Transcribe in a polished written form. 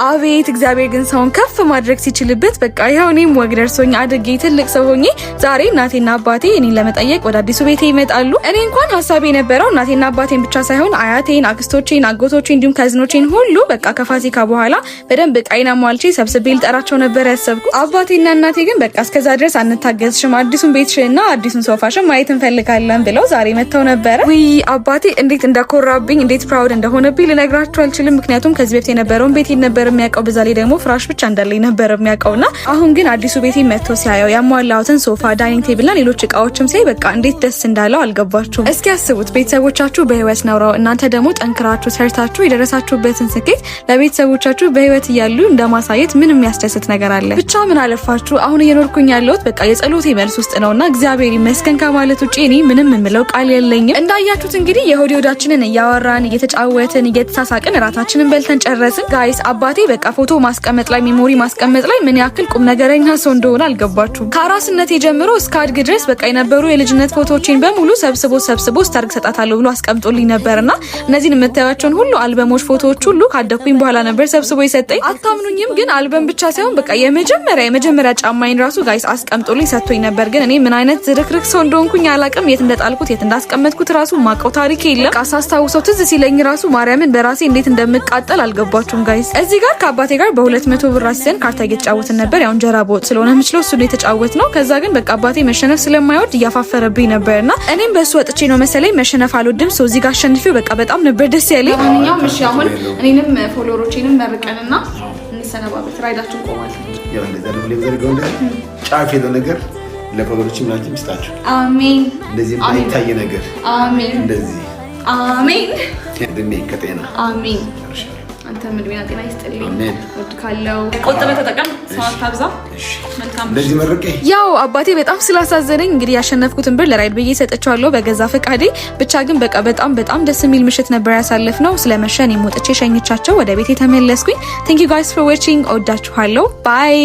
አቤት እግዚአብሔር ግን ሰውን ከፍ ማድረግ ሲችልበት በቃ ይሄው እኔም ወግ ደርሶኝ አድጌ ትልቅ ሰው ሆኜ ዛሬ እናቴና አባቴ እኔን ለመጠየቅ ወደ አዲሱ ቤቴ ይመጣሉ። እኔ እንኳን ሐሳቤ የነበረው እናቴና አባቴን ብቻ ሳይሆን አያቴን፣ አክስቶቼን፣ አጎቶቼን እንዲሁም ከዝኖቼን ሁሉ በቃ ከፋሲካ በኋላ በደንብ ቃይና ሟልቼ ሰብስቤ ልጠራቸው ነበር ያሰብኩ። አባቴና እናቴ ግን በቃ እስከዛ ድረስ አንታገዝሽም፣ አዲሱን ቤትሽና አዲሱን ሶፋሽን ማየት እንፈልጋለን ብለው ዛሬ መተው ነበር። ወይ አባቴ እንዴት እንደኮራብኝ እንዴት ፕራውድ እንደሆነብኝ ልነግራችሁ አልችልም። ምክንያቱም ከዚህ በፊት የነበረውን ቤት ነበር የሚያውቀው፣ በዛ ላይ ደግሞ ፍራሽ ብቻ እንዳለኝ ነበር የሚያውቀውና አሁን ግን አዲሱ ቤቴ መጥቶ ሲያየው ያሟላውትን ሶፋ፣ ዳይኒንግ ቴብልና ሌሎች እቃዎችም ሲያይ በቃ እንዴት ደስ እንዳለው አልገባችሁም? እስኪ አስቡት ቤተሰቦቻችሁ በህይወት ኖረው እናንተ ደግሞ ጠንክራችሁ ሰርታችሁ የደረሳችሁበትን ስኬት ለቤተሰቦቻችሁ በህይወት እያሉ እንደማሳየት ምን የሚያስደስት ነገር አለ? ብቻ ምን አለፋችሁ አሁን እየኖርኩኝ ያለሁት በቃ የጸሎቴ መልስ ውስጥ ነውና እግዚአብሔር ይመስገን ከማለት ውጪ እኔ ምንም የምለው ቃል የለኝም። እንዳያችሁት እንግዲህ የሆድ ወዳችንን እያወራን እየተጫወትን እየተሳሳቅን እራታችንን በልተን ጨረስን። ጋይስ አባቴ በቃ ፎቶ ማስቀመጥ ላይ ሜሞሪ ማስቀመጥ ላይ ምን ያክል ቁም ነገረኛ ሰው እንደሆነ አልገባችሁም? ከአራስነቴ ጀምሮ እስከ አድግ ድረስ በቃ የነበሩ የልጅነት ፎቶዎችን በሙሉ ሰብስቦ ስታርግ ሰጣታለሁ ብሎ አስቀምጦልኝ ነበርና እነዚህን የምታዩዋቸውን ሁሉ አልበሞች፣ ፎቶዎች ሁሉ ካደኩኝ በኋላ ነበር ሰብስቦ የሰጠኝ። አታምኑኝም? ግን አልበም ብቻ ሳይሆን በቃ የመጀመሪያ ጫማዬን ራሱ ጋይስ አስቀምጦልኝ ሰጥቶኝ ነበር። ግን እኔ ምን አይነት ዝርክርክ ሰው እንደሆንኩኝ አላቅም። የት እንደጣልኩት የት እንዳስቀመጥኩት ራሱ ማቀው ታሪክ የለም። በቃ ሳስታውሰው ትዝ ሲለኝ ራሱ ማርያምን በራሴ እንዴት እንደምቃጠል አልገባችሁም ጋይስ? እዚህ ጋር ከአባቴ ጋር በ200 ብር አስይዘን ካርታ እየተጫወትን ነበር። ያው እንጀራ በወጥ ስለሆነ ምችለው እሱ ነው የተጫወት ነው። ከዛ ግን በቃ አባቴ መሸነፍ ስለማይወድ እያፋፈረብኝ ነበርና እኔም በሱ ወጥቼ ነው መሰለኝ መሸነፍ አልወድም። ሰው እዚህ ጋር አሸንፊው በቃ በጣም ነበር ደስ ያለኝ። ማንኛውም እሺ አሁን እኔንም ፎሎወሮቼንም መርቀንና እንሰነባበት። ራይዳችን ቆማል። ያው እንደዛ ነው ለዘርገው ጫፍ የለው ነገር ለፎሎወሮችም ናችሁ ምስጣችሁ። አሜን። እንደዚህ ማይታይ ነገር አሜን። እንደዚህ አሜን። ከደሜ ከጤና አሜን። አንተ ምድሜና ጤና ይስጥልኝ። አሜን። ወድካለው ቆጥበ ተጠቀም ሰዓት ታብዛ። እሺ መልካም። እንደዚህ መርቄ ያው አባቴ በጣም ስላሳዘነኝ እንግዲህ ያሸነፍኩትን ብር ለራይድ ብዬ ሰጥቻለሁ በገዛ ፈቃዴ። ብቻ ግን በቃ በጣም ደስ የሚል ምሽት ነበር ያሳለፍነው። ስለመሸን የሞጥቼ ሸኝቻቸው ወደ ቤቴ ተመለስኩኝ። Thank you guys for watching። ወዳችኋለሁ። ባይ